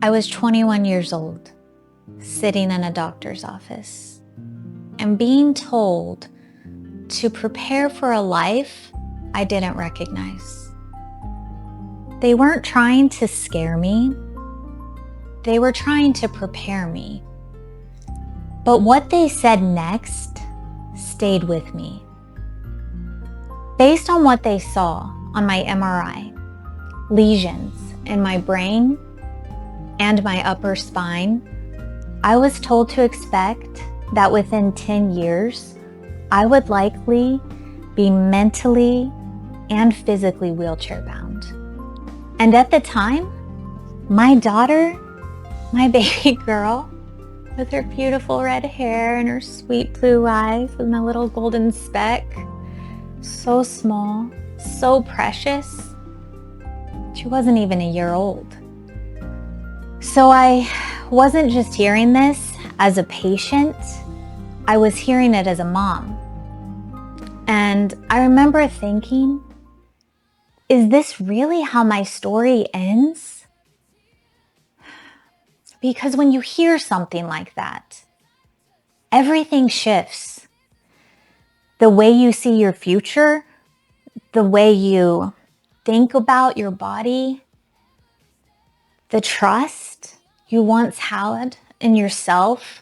I was 21 years old, sitting in a doctor's office, and being told to prepare for a life I didn't recognize. They weren't trying to scare me. They were trying to prepare me. But what they said next stayed with me. Based on what they saw on my MRI, lesions in my brain and my upper spine, I was told to expect that within 10 years, I would likely be mentally and physically wheelchair bound. And at the time, my daughter, my baby girl, with her beautiful red hair and her sweet blue eyes with my little golden speck, so small, so precious, she wasn't even a year old. So I wasn't just hearing this as a patient, I was hearing it as a mom. And I remember thinking, is this really how my story ends? Because when you hear something like that, everything shifts. The way you see your future, the way you think about your body, the trust you once had in yourself,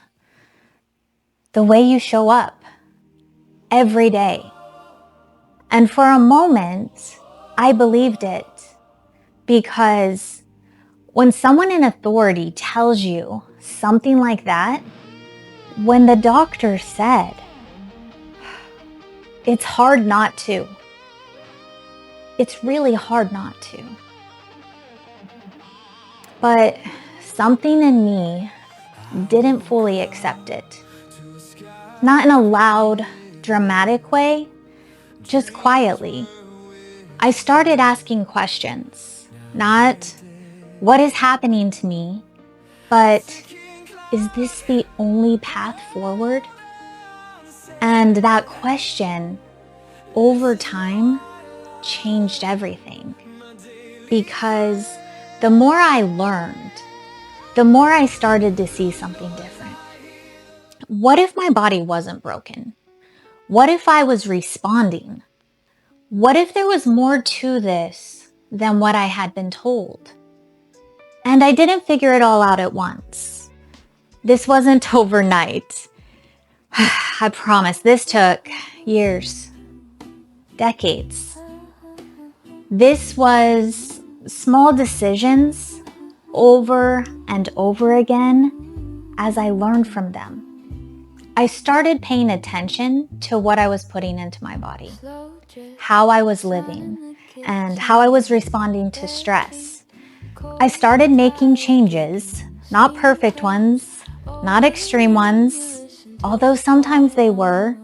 the way you show up every day. And for a moment, I believed it, because when someone in authority tells you something like that, when the doctor said, it's hard not to. It's really hard not to. But something in me didn't fully accept it. Not in a loud, dramatic way, just quietly. I started asking questions, not what is happening to me, but is this the only path forward? And that question, over time, changed everything. Because the more I learned, the more I started to see something different. What if my body wasn't broken? What if I was responding? What if there was more to this than what I had been told? And I didn't figure it all out at once. This wasn't overnight. I promise, this took years, decades. This was small decisions over and over again as I learned from them. I started paying attention to what I was putting into my body, how I was living, and how I was responding to stress. I started making changes, not perfect ones, not extreme ones, although sometimes they were,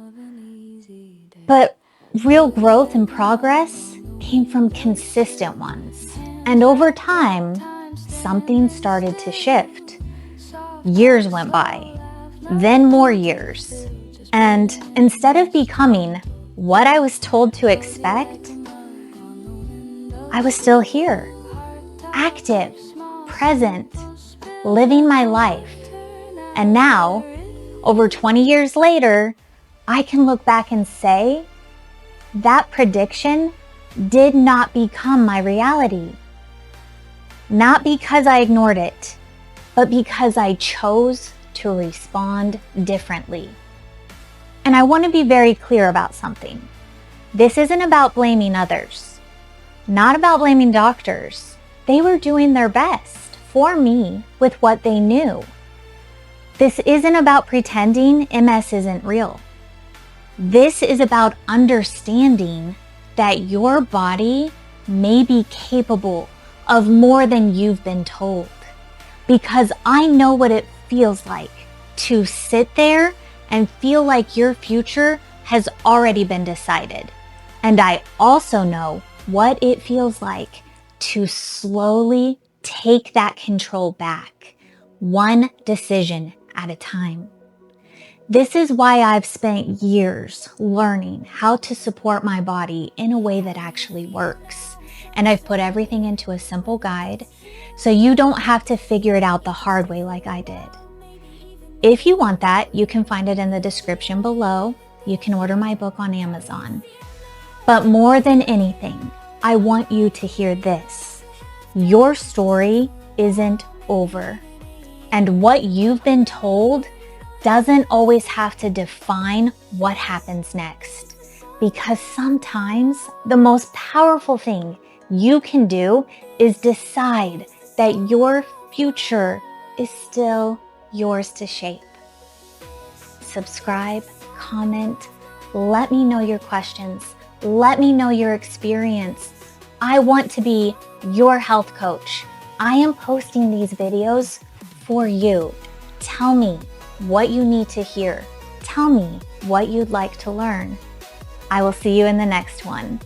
but real growth and progress came from consistent ones. And over time, something started to shift. Years went by, then more years. And instead of becoming what I was told to expect, I was still here, active, present, living my life. And now, over 20 years later, I can look back and say, that prediction did not become my reality. Not because I ignored it, but because I chose to respond differently. And I want to be very clear about something. This isn't about blaming others, not about blaming doctors. They were doing their best for me with what they knew. This isn't about pretending MS isn't real. This is about understanding that your body may be capable of more than you've been told. Because I know what it feels like to sit there and feel like your future has already been decided. And I also know what it feels like to slowly take that control back, one decision at a time. This is why I've spent years learning how to support my body in a way that actually works. and I've put everything into a simple guide so you don't have to figure it out the hard way like I did. If you want that, you can find it in the description below. You can order my book on Amazon. But more than anything, I want you to hear this. Your story isn't over. And what you've been told doesn't always have to define what happens next. Because sometimes the most powerful thing you can do is decide that your future is still yours to shape. Subscribe, comment, let me know your questions. Let me know your experience. I want to be your health coach. I am posting these videos for you. Tell me what you need to hear. Tell me what you'd like to learn. I will see you in the next one.